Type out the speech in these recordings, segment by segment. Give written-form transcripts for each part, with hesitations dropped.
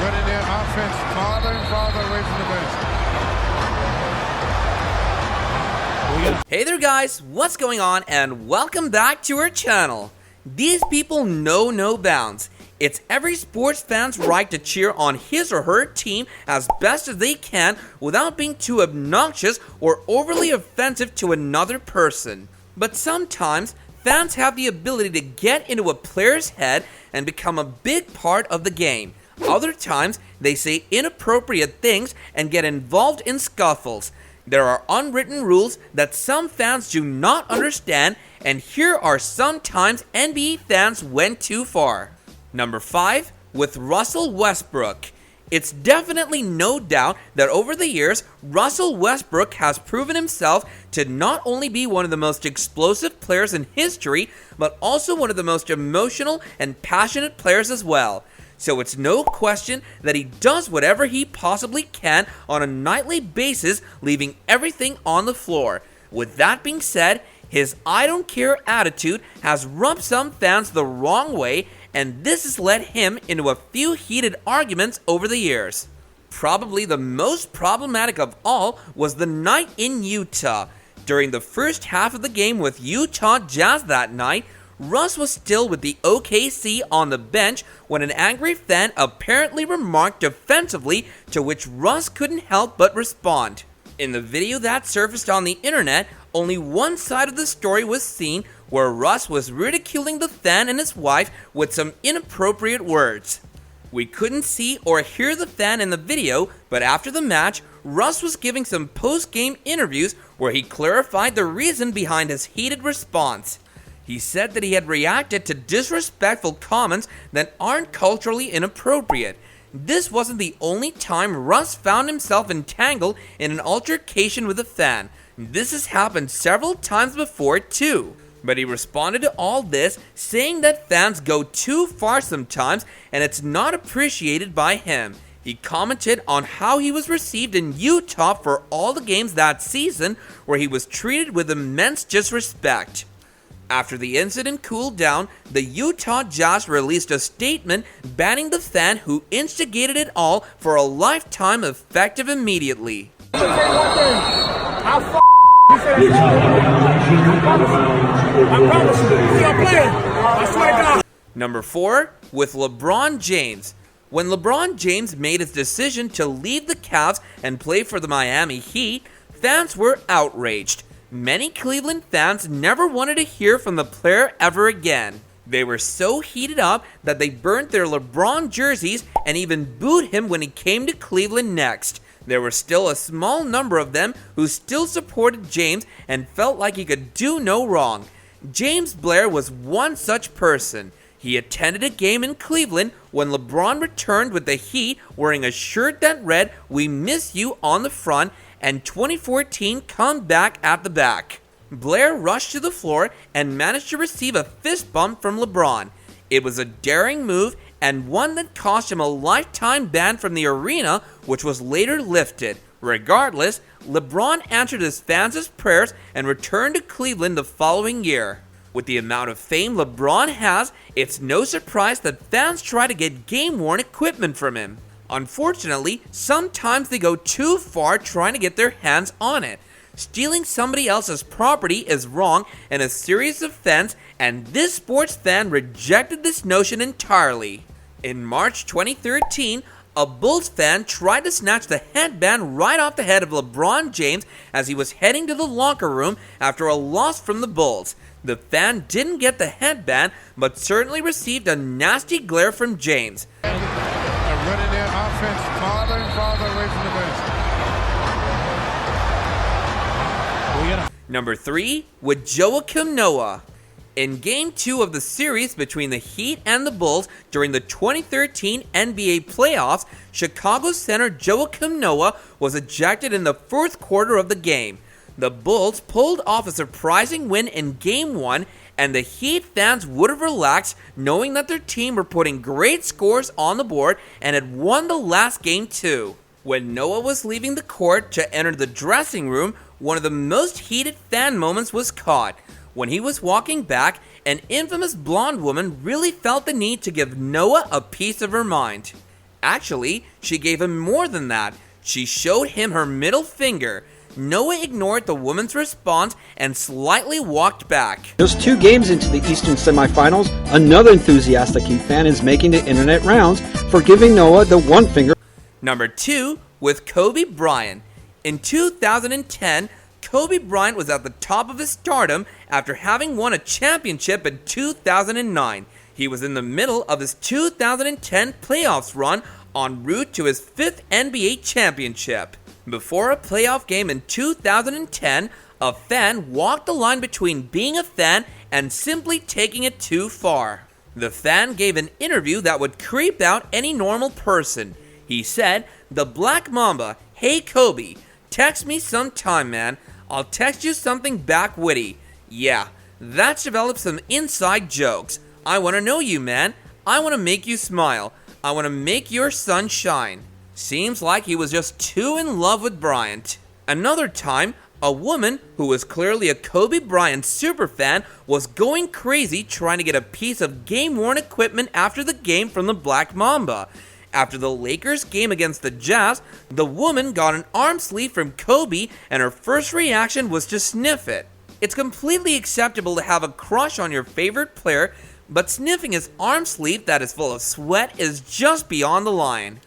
running their offense farther and farther away from the bench. Hey there guys, what's going on, and welcome back to our channel. These people know no bounds. It's every sports fan's right to cheer on his or her team as best as they can without being too obnoxious or overly offensive to another person. But sometimes, fans have the ability to get into a player's head and become a big part of the game. Other times, they say inappropriate things and get involved in scuffles. There are unwritten rules that some fans do not understand, and here are some times NBA fans went too far. Number 5, with Russell Westbrook. It's definitely no doubt that over the years, Russell Westbrook has proven himself to not only be one of the most explosive players in history, but also one of the most emotional and passionate players as well. So it's no question that he does whatever he possibly can on a nightly basis, leaving everything on the floor. With that being said, his I don't care attitude has rubbed some fans the wrong way, and this has led him into a few heated arguments over the years. Probably the most problematic of all was the night in Utah. During the first half of the game with Utah Jazz that night, Russ was still with the OKC on the bench when an angry fan apparently remarked defensively, to which Russ couldn't help but respond. In the video that surfaced on the internet, only one side of the story was seen, where Russ was ridiculing the fan and his wife with some inappropriate words. We couldn't see or hear the fan in the video, but after the match, Russ was giving some post-game interviews where he clarified the reason behind his heated response. He said that he had reacted to disrespectful comments that aren't culturally inappropriate. This wasn't the only time Russ found himself entangled in an altercation with a fan. This has happened several times before too. But he responded to all this, saying that fans go too far sometimes and it's not appreciated by him. He commented on how he was received in Utah for all the games that season, where he was treated with immense disrespect. After the incident cooled down, the Utah Jazz released a statement banning the fan who instigated it all for a lifetime, effective immediately. Number 4, with LeBron James. When LeBron James made his decision to leave the Cavs and play for the Miami Heat, fans were outraged. Many Cleveland fans never wanted to hear from the player ever again. They were so heated up that they burnt their LeBron jerseys and even booed him when he came to Cleveland next. There were still a small number of them who still supported James and felt like he could do no wrong. James Blair was one such person. He attended a game in Cleveland when LeBron returned with the Heat wearing a shirt that read "We miss you" on the front, and 2014 come back at the back. Blair rushed to the floor and managed to receive a fist bump from LeBron. It was a daring move and one that cost him a lifetime ban from the arena, which was later lifted. Regardless, LeBron answered his fans' prayers and returned to Cleveland the following year. With the amount of fame LeBron has, it's no surprise that fans try to get game-worn equipment from him. Unfortunately, sometimes they go too far trying to get their hands on it. Stealing somebody else's property is wrong and a serious offense, and this sports fan rejected this notion entirely. In March 2013, a Bulls fan tried to snatch the headband right off the head of LeBron James as he was heading to the locker room after a loss from the Bulls. The fan didn't get the headband, but certainly received a nasty glare from James. Running their offense farther and farther away from the bench. Number 3, with Joakim Noah. In Game 2 of the series between the Heat and the Bulls during the 2013 NBA playoffs, Chicago center Joakim Noah was ejected in the fourth quarter of the game. The Bulls pulled off a surprising win in Game 1, and the Heat fans would have relaxed knowing that their team were putting great scores on the board and had won the last game too. When Noah was leaving the court to enter the dressing room, one of the most heated fan moments was caught. When he was walking back, an infamous blonde woman really felt the need to give Noah a piece of her mind. Actually, she gave him more than that. She showed him her middle finger. Noah ignored the woman's response and slightly walked back. Just 2 games into the Eastern semifinals, another enthusiastic Heat fan is making the internet rounds for giving Noah the one finger. Number 2, with Kobe Bryant. In 2010, Kobe Bryant was at the top of his stardom after having won a championship in 2009. He was in the middle of his 2010 playoffs run en route to his 5th NBA championship. Before a playoff game in 2010, a fan walked the line between being a fan and simply taking it too far. The fan gave an interview that would creep out any normal person. He said, "The Black Mamba, hey Kobe, text me sometime, man. I'll text you something back witty. Yeah, that's developed some inside jokes. I want to know you, man. I want to make you smile. I want to make your sun shine." Seems like he was just too in love with Bryant. Another time, a woman who was clearly a Kobe Bryant superfan was going crazy trying to get a piece of game-worn equipment after the game from the Black Mamba. After the Lakers game against the Jazz, the woman got an arm sleeve from Kobe and her first reaction was to sniff it. It's completely acceptable to have a crush on your favorite player, but sniffing his arm sleeve that is full of sweat is just beyond the line.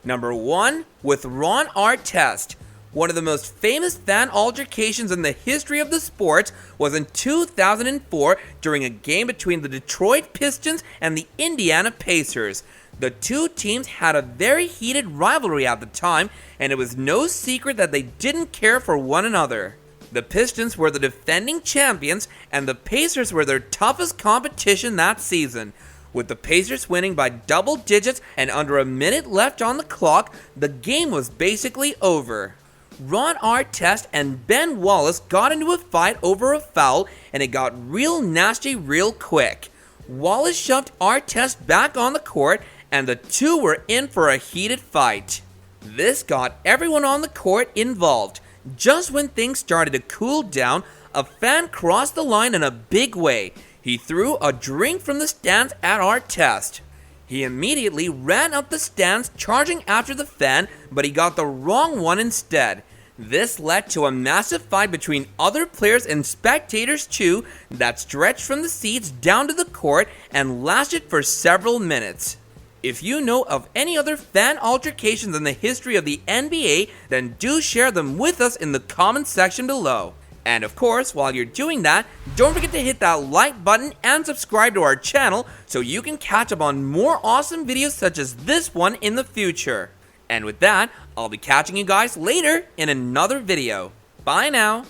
Number 1, with Ron Artest. One of the most famous fan altercations in the history of the sports was in 2004 during a game between the Detroit Pistons and the Indiana Pacers. The two teams had a very heated rivalry at the time, and it was no secret that they didn't care for one another. The Pistons were the defending champions, and the Pacers were their toughest competition that season. With the Pacers winning by double digits and under a minute left on the clock, the game was basically over. Ron Artest and Ben Wallace got into a fight over a foul, and it got real nasty real quick. Wallace shoved Artest back on the court, and the two were in for a heated fight. This got everyone on the court involved. Just when things started to cool down, a fan crossed the line in a big way. He threw a drink from the stands at Artest. He immediately ran up the stands charging after the fan, but he got the wrong one instead. This led to a massive fight between other players and spectators too that stretched from the seats down to the court and lasted for several minutes. If you know of any other fan altercations in the history of the NBA, then do share them with us in the comment section below. And of course, while you're doing that, don't forget to hit that like button and subscribe to our channel so you can catch up on more awesome videos such as this one in the future. And with that, I'll be catching you guys later in another video. Bye now!